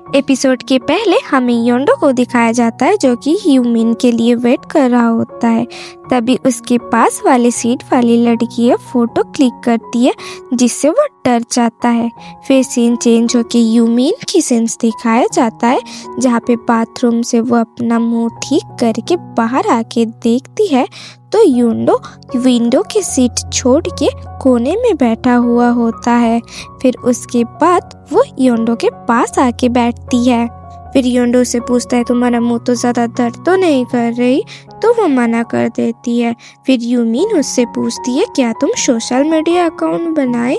Episode के पहले हमें योंडो को दिखाया जाता है जो कि यूमिन के लिए वेट कर रहा होता है। तभी उसके पास वाले सीट वाली लड़की फोटो क्लिक करती है जिससे वो डर जाता है। फिर सीन चेंज होके यूमिन की सीन्स दिखाया जाता है जहाँ पे बाथरूम से वो अपना मुंह ठीक करके बाहर आके देखती है तो योंडो विंडो की सीट छोड़ के कोने में बैठा हुआ होता है। फिर उसके बाद वो योंडो के पास आके बैठती है। फिर योंडो से पूछता है तुम्हारा मुंह तो ज़्यादा दर्द तो नहीं कर रही, तो वो मना कर देती है। फिर यूमिन उससे पूछती है क्या तुम सोशल मीडिया अकाउंट बनाए,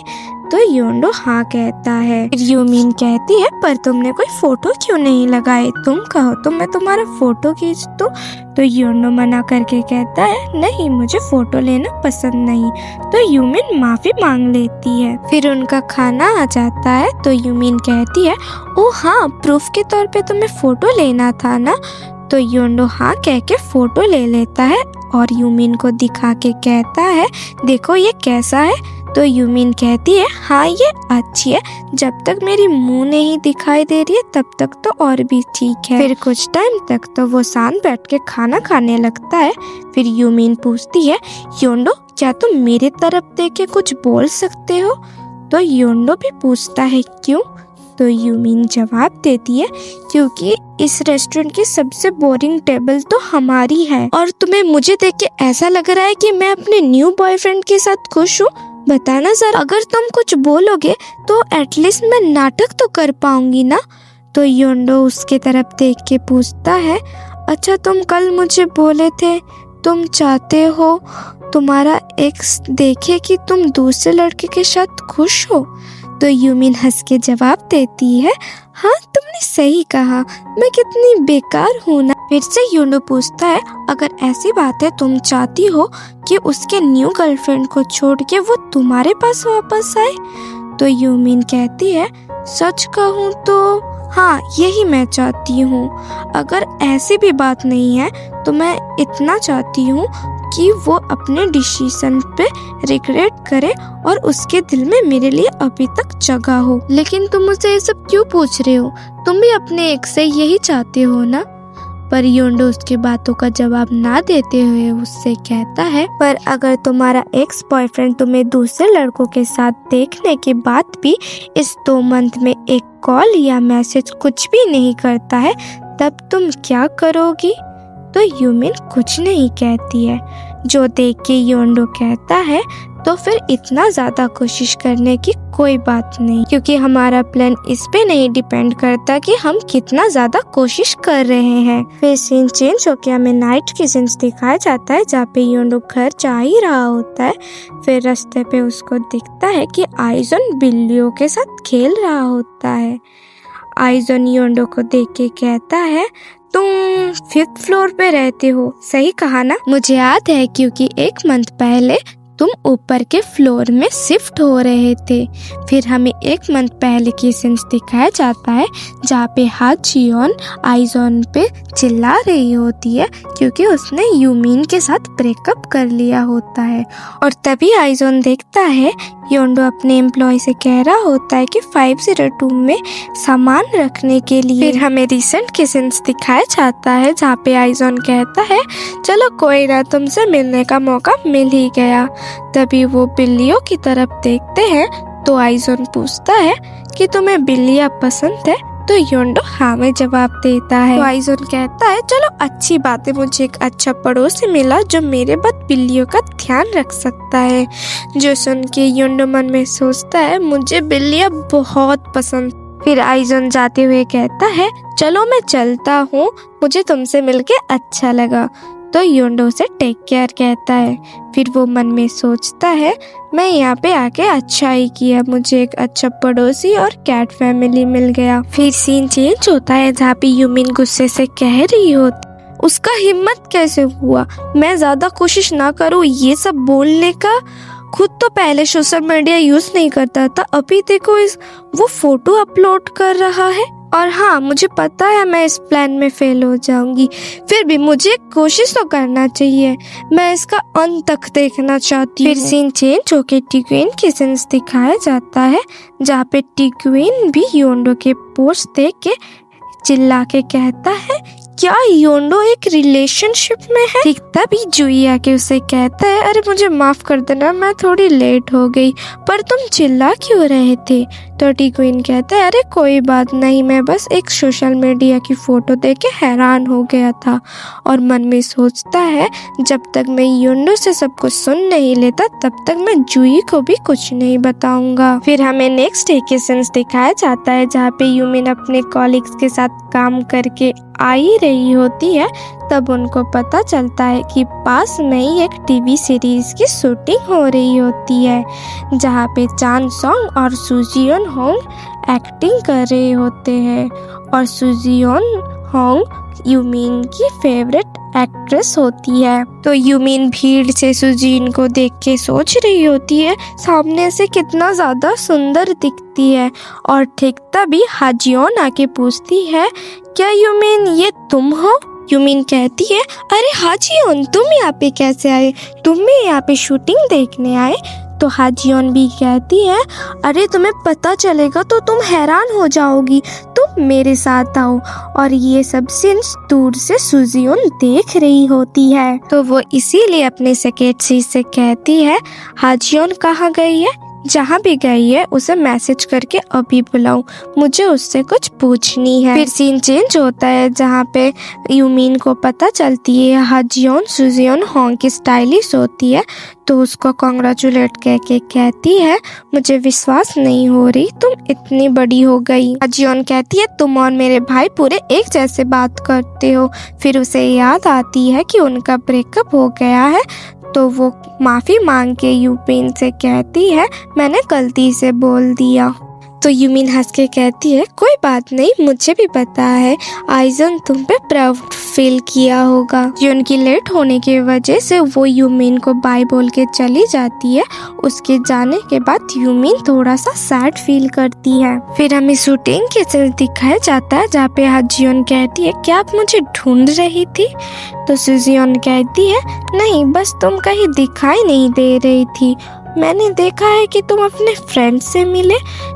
तो योंडो हाँ कहता है। फिर यूमिन कहती है पर तुमने कोई फोटो क्यों नहीं लगाए, तुम कहो तो मैं तुम्हारा फोटो खींच दूं। तो योंडो मना करके कहता है नहीं मुझे फोटो लेना पसंद नहीं। तो यूमिन माफी मांग लेती है। फिर उनका खाना आ जाता है तो यूमिन कहती है ओ हाँ प्रूफ के तौर पे तुम्हें फोटो लेना था ना। तो योंडो हाँ कह के फोटो ले लेता है और यूमिन को दिखा के कहता है देखो ये कैसा है। तो यूमिन कहती है हाँ ये अच्छी है, जब तक मेरी मुंह नहीं दिखाई दे रही है तब तक तो और भी ठीक है। फिर कुछ टाइम तक तो वो शांत बैठ के खाना खाने लगता है। फिर यूमिन पूछती है योंडो क्या तुम मेरे तरफ देख के कुछ बोल सकते हो। तो योंडो भी पूछता है क्यों। तो यूमिन जवाब देती है क्योंकि इस रेस्टोरेंट की सबसे बोरिंग टेबल तो हमारी है और तुम्हें मुझे देख के ऐसा लग रहा है कि मैं अपने न्यू बॉयफ्रेंड के साथ खुश हूँ। बताना जरा, अगर तुम कुछ बोलोगे तो एटलीस्ट मैं नाटक तो कर पाऊंगी ना। तो योंडो उसके तरफ देख के पूछता है अच्छा तुम कल मुझे बोले थे तुम चाहते हो तुम्हारा एक्स देखे कि तुम दूसरे लड़के के साथ खुश हो। तो यूमिन हंस के जवाब देती है हाँ तुमने सही कहा, मैं कितनी बेकार हूँ ना। फिर से योंडो पूछता है अगर ऐसी बात है तुम चाहती हो कि उसके न्यू गर्लफ्रेंड को छोड़ के वो तुम्हारे पास वापस आए। तो यूमिन कहती है सच कहूँ तो हाँ यही मैं चाहती हूँ। अगर ऐसी भी बात नहीं है तो मैं इतना चाहती हूँ कि वो अपने डिसीजन पे रिग्रेट करे और उसके दिल में मेरे लिए अभी तक जगह हो। लेकिन तुम मुझसे ये सब क्यों पूछ रहे हो, तुम भी अपने एक्स से यही चाहते हो ना। पर योंडो उसके बातों का जवाब ना देते हुए उससे कहता है पर अगर तुम्हारा एक्स बॉयफ्रेंड तुम्हें दूसरे लड़कों के साथ देखने के बाद भी इस 2 मंथ में एक कॉल या मैसेज कुछ भी नहीं करता है तब तुम क्या करोगी। तो यूमिन कुछ नहीं कहती है, जो देख के योंडो कहता है तो फिर इतना ज्यादा कोशिश करने की कोई बात नहीं, क्योंकि हमारा प्लान इस पे नहीं डिपेंड करता कि हम कितना ज्यादा कोशिश कर रहे हैं। फिर सीन चेंज होकर हमें नाइट की सीन्स दिखाया जाता है जहाँ पे योंडो घर जा ही रहा होता है। फिर रास्ते पे उसको दिखता है कि आइजन बिल्लियों के साथ खेल रहा होता है। आइजन योंडो को देख के कहता है तुम 5th फ्लोर पे रहते हो, सही कहा ना। मुझे याद है क्योंकि 1 मंथ पहले तुम ऊपर के फ्लोर में शिफ्ट हो रहे थे। फिर हमें 1 मंथ पहले की सीन्स दिखाया जाता है जहाँ पे हाचियोन आइजोन पे चिल्ला रही होती है क्योंकि उसने यूमिन के साथ ब्रेकअप कर लिया होता है। और तभी आइजोन देखता है योंडो अपने एम्प्लॉय से कह रहा होता है कि 502 में सामान रखने के लिए। फिर हमें रिसेंट के सीन्स दिखाया जाता है जहाँ पे आइजोन कहता है चलो कोई ना, तुमसे मिलने का मौका मिल ही गया। तभी वो बिल्लियों की तरफ देखते हैं तो आइजोन पूछता है कि तुम्हें बिल्लियाँ पसंद है। तो योंडो हाँ में जवाब देता है। तो आइजोन कहता है चलो अच्छी बात है, मुझे एक अच्छा पड़ोसी मिला जो मेरे बाद बिल्लियों का ध्यान रख सकता है। जो सुन के योंडो मन में सोचता है मुझे बिल्लियाँ बहुत पसंद। फिर आइजोन जाते हुए कहता है चलो मैं चलता हूँ, मुझे तुमसे मिलके अच्छा लगा। तो योंडो से टेक केयर कहता है। फिर वो मन में सोचता है मैं यहाँ पे आके अच्छा ही किया, मुझे एक अच्छा पड़ोसी और कैट फैमिली मिल गया। फिर सीन चेंज होता है जहाँ पे यूमिन गुस्से से कह रही होती उसका हिम्मत कैसे हुआ मैं ज्यादा कोशिश ना करूँ ये सब बोलने का, खुद तो पहले सोशल मीडिया यूज नहीं करता था, अभी देखो वो फोटो अपलोड कर रहा है। और हाँ, मुझे पता है मैं इस प्लान में फेल हो जाऊंगी, फिर भी मुझे कोशिश तो करना चाहिए। मैं इसका अंत तक देखना चाहती हूँ। फिर सीन चेंज होके टिक्विन की सीन्स दिखाया जाता है, जहाँ पे टिक्विन भी योंडो के पोस्ट देख के चिल्ला के कहता है, क्या योंडो एक रिलेशनशिप में है? ठीक तभी जुई आके उसे कहता है, अरे मुझे माफ कर देना, मैं थोड़ी लेट हो गई, पर तुम चिल्ला क्यों रहे थे? तो टिक्विन कहता है, अरे कोई बात नहीं, मैं बस एक सोशल मीडिया की फोटो देख के हैरान हो गया था। और मन में सोचता है, जब तक मैं योंडो से सब कुछ सुन नहीं लेता तब तक मैं जुई को भी कुछ नहीं बताऊंगा। फिर हमें नेक्स्ट डे के सीन्स दिखाया जाता है, जहाँ पे यूमिन अपने कॉलीग्स के साथ काम करके आ ही रही होती है। तब उनको पता चलता है कि पास में ही एक टीवी सीरीज की शूटिंग हो रही होती है, जहाँ पे चान सॉन्ग और सुजियोन होंग एक्टिंग कर रहे होते हैं। और सुजियोन होंग यूमिन की फेवरेट एक्ट्रेस होती है। तो यूमिन भीड़ से सुजीन को देख के सोच रही होती है, सामने से कितना ज्यादा सुंदर दिखती है। और ठीक तभी हाजियोन आके पूछती है, क्या यूमिन ये तुम हो? यूमिन कहती है, अरे हाजियोन, तुम यहाँ पे कैसे आए? तुम भी यहाँ पे शूटिंग देखने आए? तो हाजियोन भी कहती है, अरे तुम्हें पता चलेगा तो तुम हैरान हो जाओगी, तुम मेरे साथ आओ। और ये सब सीन्स दूर से सुजियोन देख रही होती है। तो वो इसीलिए अपने सेक्रेटरी से कहती है, हाजियोन कहाँ गई है? जहाँ भी गई है उसे मैसेज करके अभी बुलाओ, मुझे उससे कुछ पूछनी है। फिर सीन चेंज होता है, जहाँ पे यूमिन को पता चलती है हाजियोन सुजियोन होंग की स्टाइलिश होती है। तो उसको कॉन्ग्रेचुलेट कह के कहती है, मुझे विश्वास नहीं हो रही तुम इतनी बड़ी हो गई। हाजियोन कहती है, तुम और मेरे भाई पूरे एक जैसे बात करते हो। फिर उसे याद आती है कि उनका ब्रेकअप हो गया है। तो वो माफ़ी मांग के यूमिन से कहती है, मैंने गलती से बोल दिया। तो यूमिन हंस के कहती है, कोई बात नहीं, मुझे भी पता है आइजन तुम पे प्राउड फील किया होगा। यून की लेट होने की वजह से वो यूमिन को बाय बोल के चली जाती है। उसके जाने के बाद यूमिन थोड़ा सा सैड फील करती है। फिर हमें शूटिंग के सीन दिखाया जाता है, जहाँ पे हाजियोन कहती है, क्या आप मुझे ढूंढ रही थी? तो सुजियोन कहती है, नहीं, बस तुम कहीं दिखाई नहीं दे रही थी, मैंने देखा है कि तुम अपने फ्रेंड से मिले।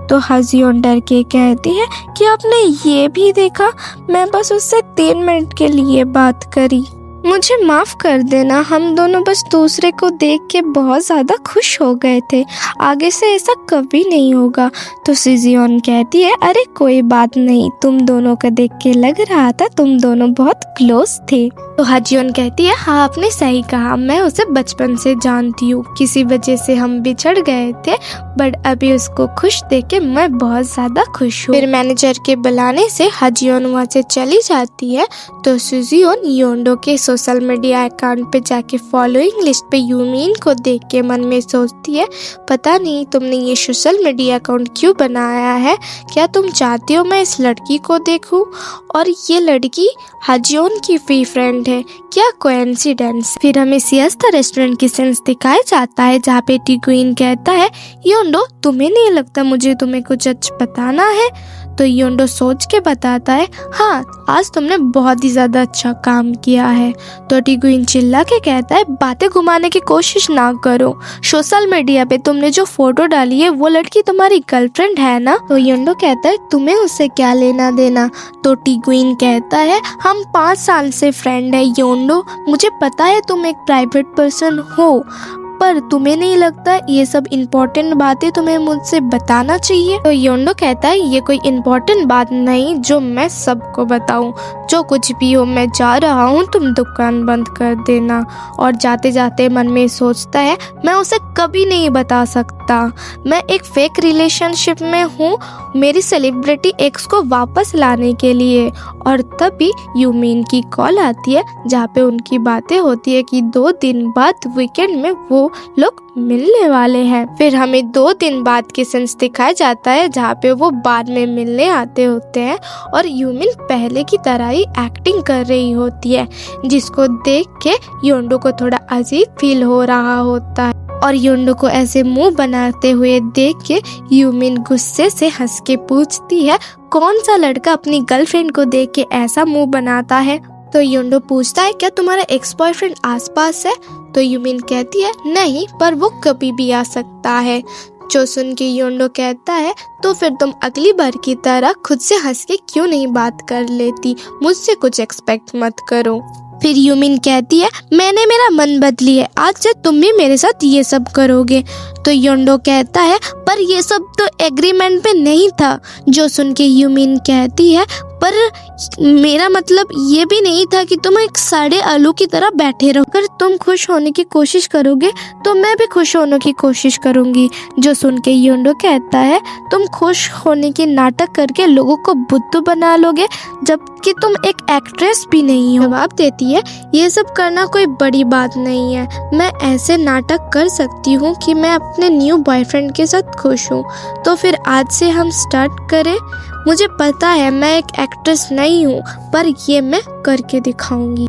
तो हाजियोन डर के कहती है कि आपने ये भी देखा, मैं बस उससे 3 मिनट के लिए बात करी, मुझे माफ़ कर देना, हम दोनों बस दूसरे को देख के बहुत ज़्यादा खुश हो गए थे, आगे से ऐसा कभी नहीं होगा। तो सुजियोन कहती है, अरे कोई बात नहीं, तुम दोनों को देख के लग रहा था तुम दोनों बहुत क्लोज थे। तो हाजियोन कहती है, हाँ आपने सही कहा, मैं उसे बचपन से जानती हूँ, किसी वजह से हम बिछड़ गए थे, बट अभी उसको खुश देख के मैं बहुत ज़्यादा खुश हूँ। फिर मैनेजर के बुलाने से हाजियोन वहाँ से चली जाती है। तो सुजियोन योंडो के सोशल मीडिया अकाउंट पे जाके फॉलोइंग लिस्ट पे यूमिन को देख के मन में सोचती है, पता नहीं तुमने ये सोशल मीडिया अकाउंट क्यों बनाया है? क्या तुम चाहती हो मैं इस लड़की को देखूं? और ये लड़की हाजियोन की फ्री फ्रेंड है, क्या कोइंसिडेंस। फिर हमें सिएस्ता रेस्टोरेंट की सीन्स दिखाया जाता है, जहाँ पे टिक्विन कहता है, योंडो तुम्हें नहीं लगता मुझे तुम्हें कुछ बताना है? तो योंडो सोच के बताता है, हाँ आज तुमने बहुत ही ज्यादा अच्छा काम किया है। तो टिक्विन चिल्ला के कहता है, बातें घुमाने की कोशिश ना करो, सोशल मीडिया पे तुमने जो फोटो डाली है वो लड़की तुम्हारी गर्लफ्रेंड है ना? तो योंडो कहता है, तुम्हें उससे क्या लेना देना? तो टिक्विन कहता है, हम 5 साल से फ्रेंड है योंडो, मुझे पता है तुम एक प्राइवेट पर्सन हो, पर तुम्हें नहीं लगता ये सब इम्पोर्टेंट बातें तुम्हें मुझसे बताना चाहिए? तो योंडो कहता है, ये कोई इम्पोर्टेंट बात नहीं जो मैं सबको बताऊं, जो कुछ भी हो मैं जा रहा हूं, तुम दुकान बंद कर देना। और जाते जाते मन में सोचता है, मैं उसे कभी नहीं बता सकता, मैं एक फेक रिलेशनशिप में हूँ मेरी सेलिब्रिटी एक्स को वापस लाने के लिए। और तभी यूमिन की कॉल आती है, जहाँ पे उनकी बातें होती है कि 2 दिन बाद वीकेंड में वो लोग मिलने वाले हैं। फिर हमें 2 दिन बाद के सीन्स दिखाया जाता है, जहाँ पे वो बाद में मिलने आते होते हैं और यूमिन पहले की तरह ही एक्टिंग कर रही होती है, जिसको देख के योंडो को थोड़ा अजीब फील हो रहा होता है। और योंडो को ऐसे मुंह बनाते हुए देख के यूमिन गुस्से से हंस के पूछती है, कौन सा लड़का अपनी गर्लफ्रेंड को देख के ऐसा मुंह बनाता है। तो योंडो पूछता है क्या तुम्हारा एक्स बॉयफ्रेंड आसपास है। तो यूमिन कहती है नहीं, पर वो कभी भी आ सकता है। जो सुन के योंडो कहता है तो फिर तुम अगली बार की तरह खुद से हंस के क्यों नहीं बात कर लेती, मुझसे कुछ एक्सपेक्ट मत करो। फिर यूमिन कहती है मैंने मेरा मन बदली है, आज से तुम भी मेरे साथ ये सब करोगे। तो योंडो कहता है पर ये सब तो एग्रीमेंट पे नहीं था। जो सुन के यूमिन कहती है पर मेरा मतलब ये भी नहीं था कि तुम एक साड़े आलू की तरह बैठे रहो। अगर तुम खुश होने की कोशिश करोगे तो मैं भी खुश होने की कोशिश करूंगी। जो सुन के योंडो कहता है तुम खुश होने की नाटक करके लोगों को बुद्धू बना लोगे, जबकि तुम एक एक्ट्रेस भी नहीं हो। जवाब देती है ये सब करना कोई बड़ी बात नहीं है, मैं ऐसे नाटक कर सकती हूँ कि मैं अपने न्यू बॉयफ्रेंड के साथ खुश हूँ। तो फिर आज से हम स्टार्ट करें। मुझे पता है मैं एक एक्ट्रेस नहीं हूँ, पर ये मैं करके दिखाऊंगी।